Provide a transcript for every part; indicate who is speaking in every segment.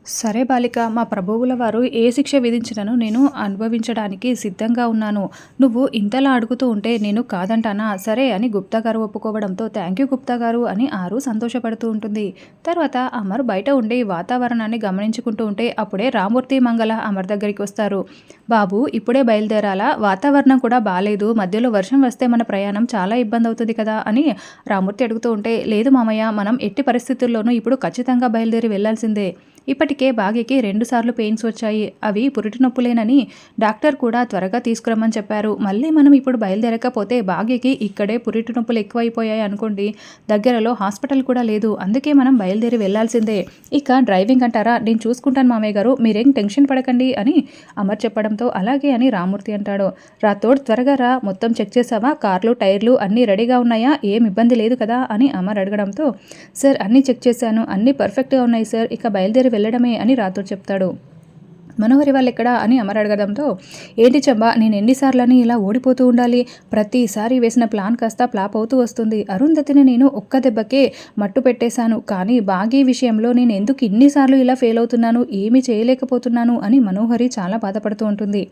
Speaker 1: సరే బాలిక, మా ప్రభువుల వారు ఏ శిక్ష విధించినను నేను అనుభవించడానికి సిద్ధంగా ఉన్నాను. నువ్వు ఇంతలా అడుగుతూ ఉంటే నేను కాదంటానా? సరే అని గుప్తా గారు ఒప్పుకోవడంతో థ్యాంక్ యూ గుప్తా గారు అని ఆరు సంతోషపడుతూ ఉంటుంది. తర్వాత అమర్ బయట ఉండి వాతావరణాన్ని గమనించుకుంటూ ఉంటే అప్పుడే రామూర్తి, మంగళ అమర్ దగ్గరికి వస్తారు. బాబు ఇప్పుడే బయలుదేరాలా? వాతావరణం కూడా బాలేదు. మధ్యలో వర్షం వస్తే మన ప్రయాణం చాలా ఇబ్బంది అవుతుంది కదా అని రామూర్తి అడుగుతూ ఉంటే, లేదు మామయ్య, మనం ఎట్టి పరిస్థితుల్లోనూ ఇప్పుడు ఖచ్చితంగా బయలుదేరి వెళ్లాల్సిందే. ఇప్పటికే బాగీకి 2 సార్లు పెయిన్స్ వచ్చాయి. అవి పురిటి నొప్పులేనని డాక్టర్ కూడా త్వరగా తీసుకురమ్మని చెప్పారు. మళ్ళీ మనం ఇప్పుడు బయలుదేరకపోతే బాగీకి ఇక్కడే పురిటి నొప్పులు ఎక్కువైపోయాయి అనుకోండి, దగ్గరలో హాస్పిటల్ కూడా లేదు. అందుకే మనం బయలుదేరి వెళ్లాల్సిందే. ఇక డ్రైవింగ్ అంటారా? నేను చూసుకుంటాను మామయ్య గారు, మీరేం టెన్షన్ పడకండి అని అమర్ చెప్పడంతో అలాగే అని రామూర్తి అంటాడు. రాథోడ్ త్వరగా రా, మొత్తం చెక్ చేసావా? కార్లు, టైర్లు అన్నీ రెడీగా ఉన్నాయా? ఏం ఇబ్బంది లేదు కదా అని అమర్ అడగడంతో, సార్ అన్నీ చెక్ చేశాను, అన్నీ పర్ఫెక్ట్గా ఉన్నాయి సార్, ఇక బయలుదేరి వెళ్ళడమే అని రాథోడ్ చెప్తాడు. మనోహరి వాళ్ళెక్కడా అని అమర్ అడగడంతో, ఏంటి చెంబా, నేను ఎన్నిసార్లని ఇలా ఓడిపోతూ ఉండాలి? ప్రతిసారి వేసిన ప్లాన్ కాస్త ఫ్లాప్ అవుతూ వస్తుంది. అరుంధతిని నేను ఒక్క దెబ్బకే మట్టు పెట్టేశాను, కానీ బాగీ విషయంలో నేను ఎందుకు ఇన్నిసార్లు ఇలా ఫెయిల్ అవుతున్నాను, ఏమీ చేయలేకపోతున్నాను అని మనోహరి చాలా బాధపడుతూ ఉంటుంది.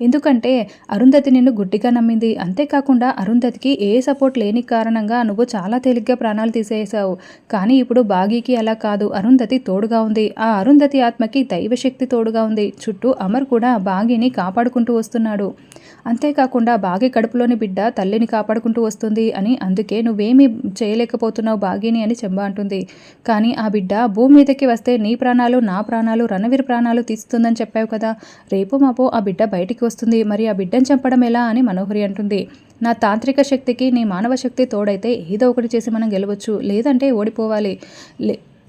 Speaker 1: ఎందుకంటే అరుంధతి నిన్ను గుడ్డిగా నమ్మింది. అంతేకాకుండా అరుంధతికి ఏ సపోర్ట్ లేని కారణంగా నువ్వు చాలా తేలిగ్గా ప్రాణాలు తీసేసావు. కానీ ఇప్పుడు బాగీకి అలా కాదు, అరుంధతి తోడుగా ఉంది. ఆ అరుంధతి ఆత్మకి దైవశక్తి తోడుగా ఉంది. చుట్టూ అమర్ కూడా బాగీని కాపాడుకుంటూ వస్తున్నాడు. అంతేకాకుండా బాగీ కడుపులోని బిడ్డ తల్లిని కాపాడుకుంటూ వస్తుంది అని, అందుకే నువ్వేమీ చేయలేకపోతున్నావు బాగీని అని చెంబ అంటుంది. కానీ ఆ బిడ్డ భూమి మీదకి వస్తే నీ ప్రాణాలు, నా ప్రాణాలు, రణవీర్ ప్రాణాలు తీస్తుందని చెప్పావు కదా, రేపు మాపో ఆ బిడ్డ బయటికి వస్తుంది, మరి ఆ బిడ్డను చంపడం ఎలా అని మనోహరి అంటుంది. నా తాంత్రిక శక్తికి నీ మానవ శక్తి తోడైతే ఏదో ఒకటి చేసి మనం గెలవచ్చు, లేదంటే ఓడిపోవాలి.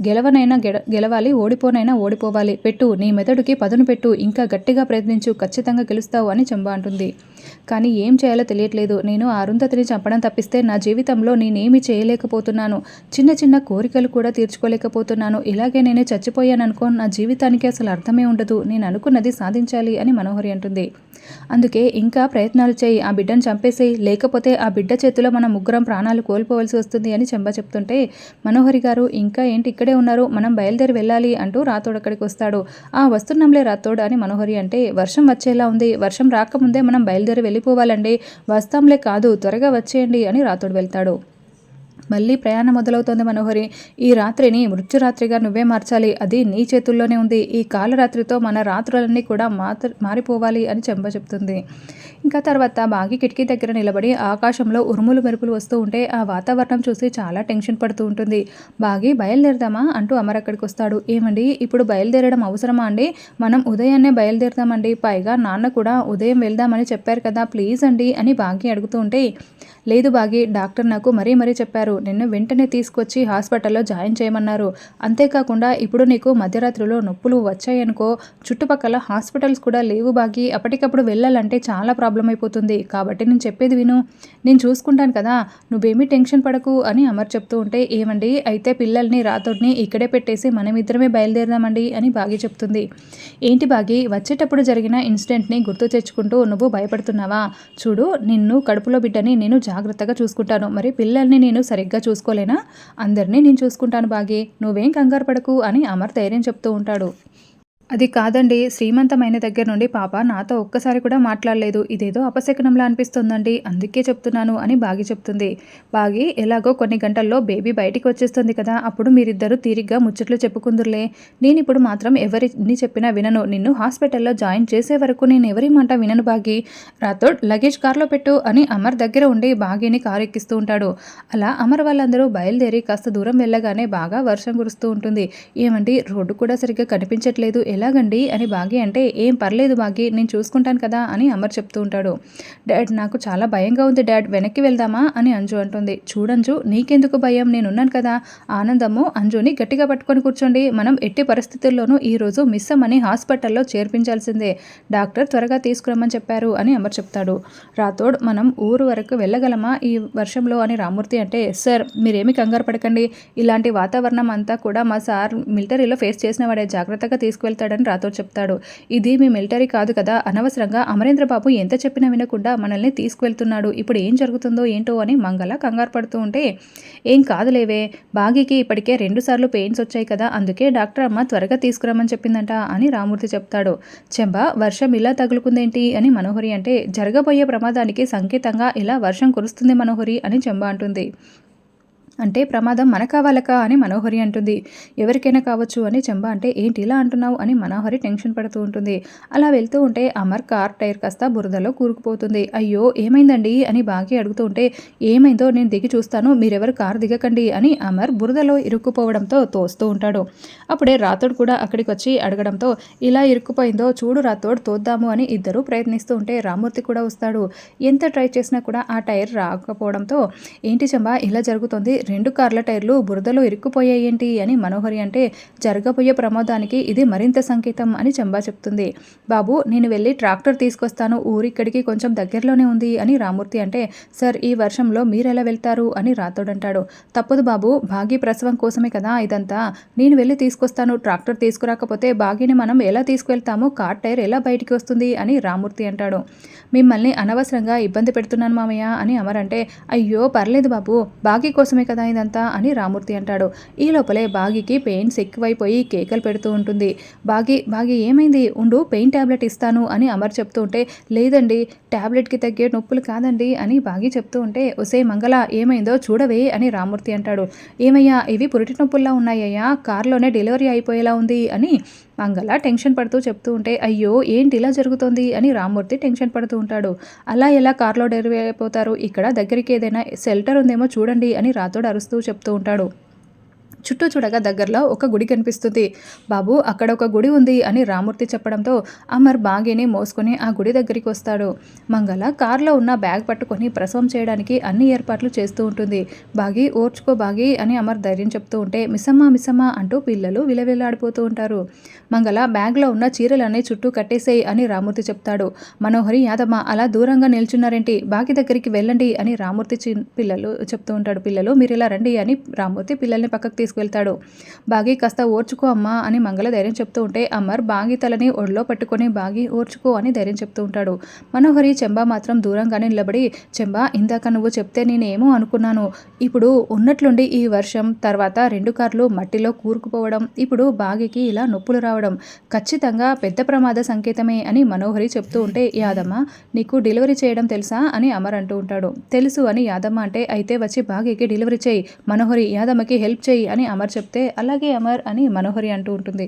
Speaker 1: గెలవనైనా గెలవాలి, ఓడిపోనైనా ఓడిపోవాలి. పెట్టు, నీ మెదడుకి పదును పెట్టు, ఇంకా గట్టిగా ప్రయత్నించు, ఖచ్చితంగా గెలుస్తావు అని చెంబ అంటుంది. కానీ ఏం చేయాలో తెలియట్లేదు. నేను ఆ అరుంధతిని చంపడం తప్పిస్తే నా జీవితంలో నేనేమీ చేయలేకపోతున్నాను. చిన్న చిన్న కోరికలు కూడా తీర్చుకోలేకపోతున్నాను. ఇలాగే నేను చచ్చిపోయాననుకో నా జీవితానికి అసలు అర్థమే ఉండదు. నేను అనుకున్నది సాధించాలి అని మనోహరి అంటుంది. అందుకే ఇంకా ప్రయత్నాలు చేయి, ఆ బిడ్డను చంపేసేయి, లేకపోతే ఆ బిడ్డ చేతిలో మన ముగ్గురం ప్రాణాలు కోల్పోవలసి వస్తుంది అని చెంబ చెప్తుంటే, మనోహరి గారు ఇంకా ఏంటి ఇక్కడే ఉన్నారు, మనం బయలుదేరి వెళ్ళాలి అంటూ రాథోడ్ అక్కడికి వస్తాడు. వస్తున్నాంలే రాథోడ్ అని మనోహరి అంటే, వర్షం వచ్చేలా ఉంది, వర్షం రాకముందే మనం బయలుదేరి వెళ్ళిపోవాలండి. వస్తాంలే కాదు, త్వరగా వచ్చేయండి అని రాథోడ్ వెళ్తాడు. మళ్ళీ ప్రయాణం మొదలవుతోంది మనోహరి. ఈ రాత్రిని మృత్యురాత్రిగా నువ్వే మార్చాలి, అది నీ చేతుల్లోనే ఉంది. ఈ కాలరాత్రితో మన రాత్రులన్నీ కూడా మారిపోవాలి అని చెంబ చెప్తుంది. ఇంకా తర్వాత బాగి కిటికీ దగ్గర నిలబడి ఆకాశంలో ఉరుములు మెరుపులు వస్తూ ఉంటే ఆ వాతావరణం చూసి చాలా టెన్షన్ పడుతూ ఉంటుంది. బాగి బయలుదేరదామా అంటూ అమర్ అక్కడికి వస్తాడు. ఏమండి, ఇప్పుడు బయలుదేరడం అవసరమా అండి? మనం ఉదయాన్నే బయలుదేరదామండి, పైగా నాన్న కూడా ఉదయం వెళ్దామని చెప్పారు కదా, ప్లీజ్ అండి అని బాగి అడుగుతూ ఉంటే, లేదు బాగి, డాక్టర్ నాకు మరీ చెప్పారు, నిన్ను వెంటనే తీసుకొచ్చి హాస్పిటల్లో జాయిన్ చేయమన్నారు. అంతేకాకుండా ఇప్పుడు నీకు మధ్యరాత్రిలో నొప్పులు వచ్చాయనుకో, చుట్టుపక్కల హాస్పిటల్స్ కూడా లేవు బాగి, అప్పటికప్పుడు వెళ్ళాలంటే చాలా ప్రాబ్లం అయిపోతుంది. కాబట్టి నేను చెప్పేది విను, నేను చూసుకుంటాను కదా, నువ్వేమీ టెన్షన్ పడకు అని అమర్ చెప్తూ ఉంటే, ఏమండి అయితే పిల్లల్ని రాథోడ్ని ఇక్కడే పెట్టేసి మనమిద్దరమే బయలుదేరదామండి అని బాగి చెప్తుంది. ఏంటి బాగి, వచ్చేటప్పుడు జరిగిన ఇన్సిడెంట్ని గుర్తు తెచ్చుకుంటూ నువ్వు భయపడుతున్నావా? చూడు, నిన్ను కడుపులో బిడ్డని నేను జాగ్రత్తగా చూసుకుంటాను, మరి పిల్లల్ని నేను సరిగ్గా చూసుకోలేనా? అందరినీ నేను చూసుకుంటాను బాగి, నువ్వేం కంగారు పడకు అని అమర్ ధైర్యం చెప్తూ ఉంటాడు. అది కాదండి, శ్రీమంతమైన దగ్గర నుండి పాప నాతో ఒక్కసారి కూడా మాట్లాడలేదు, ఇదేదో అపశకునంలా అనిపిస్తుందండి, అందుకే చెప్తున్నాను అని బాగి చెప్తుంది. బాగి, ఎలాగో కొన్ని గంటల్లో బేబీ బయటికి వచ్చేస్తుంది కదా, అప్పుడు మీరిద్దరూ తీరిగ్గా ముచ్చట్లు చెప్పుకుందురులే. నేను ఇప్పుడు మాత్రం ఎవరిని చెప్పినా వినను, నిన్ను హాస్పిటల్లో జాయిన్ చేసే వరకు నేను ఎవరి మాట వినను బాగి. రాథోడ్, లగేజ్ కార్లో పెట్టు అని అమర్ దగ్గర ఉండి బాగిని కారు ఎక్కిస్తూ ఉంటాడు. అలా అమర్ వాళ్ళందరూ బయలుదేరి కాస్త దూరం వెళ్ళగానే బాగా వర్షం కురుస్తూ ఉంటుంది. ఏమండి, రోడ్డు కూడా సరిగ్గా కనిపించట్లేదు, ఎలాగండి అని బాగి అంటే, ఏం పర్లేదు బాగి, నేను చూసుకుంటాను కదా అని అమర్ చెప్తూ ఉంటాడు. డాడ్, నాకు చాలా భయంగా ఉంది డాడ్, వెనక్కి వెళ్దామా అని అంజు అంటుంది. చూడంజు, నీకెందుకు భయం, నేనున్నాను కదా. ఆనందము అంజుని గట్టిగా పట్టుకొని కూర్చోండి, మనం ఎట్టి పరిస్థితుల్లోనూ ఈరోజు మిస్ అమ్మని హాస్పిటల్లో చేర్పించాల్సిందే, డాక్టర్ త్వరగా తీసుకురమ్మని చెప్పారు అని అమర్ చెప్తాడు. రాథోడ్, మనం ఊరు వరకు వెళ్ళగలమా ఈ వర్షంలో అని రామూర్తి అంటే, సార్ మీరేమి కంగారు పడకండి, ఇలాంటి వాతావరణం అంతా కూడా మా సార్ మిలిటరీలో ఫేస్ చేసిన వాడే, జాగ్రత్తగా తీసుకువెళ్తాడు వెళ్ళిపోతాడని రాథోడ్ చెప్తాడు. ఇది మీ మిలిటరీ కాదు కదా, అనవసరంగా అమరేంద్ర బాబు ఎంత చెప్పినా వినకుండా మనల్ని తీసుకువెళ్తున్నాడు, ఇప్పుడు ఏం జరుగుతుందో ఏంటో అని మంగళ కంగారు పడుతూ ఉంటే, ఏం కాదులేవే, బాగీకి ఇప్పటికే 2 సార్లు పెయిన్స్ వచ్చాయి కదా, అందుకే డాక్టర్ అమ్మ త్వరగా తీసుకురమ్మని చెప్పిందంట అని రామూర్తి చెప్తాడు. చెంబ వర్షం ఇలా తగులుకుందేంటి అని మనోహరి అంటే, జరగబోయే ప్రమాదానికి సంకేతంగా ఇలా వర్షం కురుస్తుంది మనోహరి అని చెంబ అంటుంది. అంటే ప్రమాదం మనకా వాళ్ళకా అని మనోహరి అంటుంది. ఎవరికైనా కావచ్చు అని చెంబ అంటే, ఏంటి ఇలా అంటున్నావు అని మనోహరి టెన్షన్ పడుతూ ఉంటుంది. అలా వెళ్తూ ఉంటే అమర్ కార్ టైర్ కాస్త బురదలో కూరుకుపోతుంది. అయ్యో ఏమైందండి అని బాగి అడుగుతూ ఉంటే, ఏమైందో నేను దిగి చూస్తాను, మీరెవరు కారు దిగకండి అని అమర్ బురదలో ఇరుక్కుపోవడంతో తోస్తూ ఉంటాడు. అప్పుడే రాథోడ్ కూడా అక్కడికి వచ్చి అడగడంతో, ఇలా ఇరుక్కుపోయిందో చూడు రాథోడ్, తోద్దాము అని ఇద్దరు ప్రయత్నిస్తూ ఉంటే రామూర్తి కూడా వస్తాడు. ఎంత ట్రై చేసినా కూడా ఆ టైర్ రాకపోవడంతో, ఏంటి చెంబ ఇలా జరుగుతుంది, 2 కార్ల టైర్లు బురదలో ఇరుక్కుపోయాయేంటి అని మనోహరి అంటే, జరగబోయే ప్రమాదానికి ఇది మరింత సంకేతం అని చెంబా చెప్తుంది. బాబు నేను వెళ్ళి ట్రాక్టర్ తీసుకొస్తాను, ఊరిక్కడికి కొంచెం దగ్గరలోనే ఉంది అని రామూర్తి అంటే, సార్ ఈ వర్షంలో మీరెలా వెళ్తారు అని రాథోడ్ అంటాడు. తప్పదు బాబు, భాగి ప్రసవం కోసమే కదా ఇదంతా, నేను వెళ్ళి తీసుకొస్తాను, ట్రాక్టర్ తీసుకురాకపోతే భాగిని మనం ఎలా తీసుకువెళ్తాము, కార్ టైర్ ఎలా బయటికి వస్తుంది అని రామూర్తి అంటాడు. మిమ్మల్ని అనవసరంగా ఇబ్బంది పెడుతున్నాను మామయ్య అని అమర్ అంటే, అయ్యో పర్లేదు బాబు, భాగి కోసమే కదా ఇదంతా అని రామూర్తి అంటాడు. ఈ లోపలే బాగికి పెయిన్స్ ఎక్కువైపోయి కేకలు పెడుతూ ఉంటుంది. బాగి ఏమైంది, ఉండు పెయిన్ ట్యాబ్లెట్ ఇస్తాను అని అమర్ చెప్తూ ఉంటే, లేదండి ట్యాబ్లెట్కి తగ్గే నొప్పులు కాదండి అని బాగి చెప్తూ ఉంటే, ఒసే మంగళ ఏమైందో చూడవే అని రామూర్తి అంటాడు. ఏమయ్యా ఇవి పురిటి నొప్పుల్లా ఉన్నాయ్యా, కారులోనే డెలివరీ అయిపోయేలా ఉంది అని మంగళ టెన్షన్ పడుతూ చెప్తూ ఉంటే, అయ్యో ఏంటి ఇలా జరుగుతోంది అని రామూర్తి టెన్షన్ పడుతూ ఉంటాడు. అలా ఎలా కార్లో డెలివరీ అయిపోతారు, ఇక్కడ దగ్గరికి ఏదైనా షెల్టర్ ఉందేమో చూడండి అని రాథోడ్ అరుస్తూ చెప్తూ ఉంటాడు. చుట్టూ చూడగా దగ్గరలో ఒక గుడి కనిపిస్తుంది. బాబు అక్కడ ఒక గుడి ఉంది అని రామూర్తి చెప్పడంతో అమర్ బాగీని మోసుకొని ఆ గుడి దగ్గరికి వస్తాడు. మంగళ కారులో ఉన్న బ్యాగ్ పట్టుకొని ప్రసవం చేయడానికి అన్ని ఏర్పాట్లు చేస్తూ ఉంటుంది. బాగి ఓర్చుకో బాగి అని అమర్ ధైర్యం చెప్తూ ఉంటే, మిస్సమ్మ అంటూ పిల్లలు విలవిల్లాడిపోతూ ఉంటారు. మంగళ బ్యాగ్లో ఉన్న చీరలన్నీ చుట్టూ కట్టేసేయి అని రామూర్తి చెప్తాడు. మనోహరి యాదమ్మ అలా దూరంగా నిల్చున్నారేంటి, బాగి దగ్గరికి వెళ్ళండి అని రామూర్తి పిల్లలు చెప్తూ ఉంటాడు. పిల్లలు మీరు ఇలా రండి అని రామూర్తి పిల్లల్ని పక్కకు తీసుకువెళ్తాడు. బాగి కాస్త ఓర్చుకో అమ్మా అని మంగళ ధైర్యం చెప్తూ ఉంటే అమర్ బాగి తలని ఒళ్ళో పట్టుకొని బాగి ఓర్చుకో అని ధైర్యం చెప్తూ ఉంటాడు. మనోహరి చెంబా మాత్రం దూరంగానే నిలబడి, చెంబా ఇందాక నువ్వు చెప్తే నేనేమో అనుకున్నాను, ఇప్పుడు ఉన్నట్లుండి ఈ వర్షం తర్వాత 2 కార్లు మట్టిలో కూరుకుపోవడం, ఇప్పుడు బాగికి ఇలా నొప్పులు రావడం ఖచ్చితంగా పెద్ద ప్రమాద సంకేతమే అని మనోహరి చెప్తూ ఉంటే, యాదమ్మ నీకు డెలివరీ చేయడం తెలుసా అని అమర్ అంటూ ఉంటాడు. తెలుసు అని యాదమ్మ అంటే, అయితే వచ్చి బాగికి డెలివరీ చేయి, మనోహరి యాదమ్మకి హెల్ప్ చేయి అని అమర్ చెప్తే, అలాగే అమర్ అని మనోహరి అంటూ ఉంటుంది.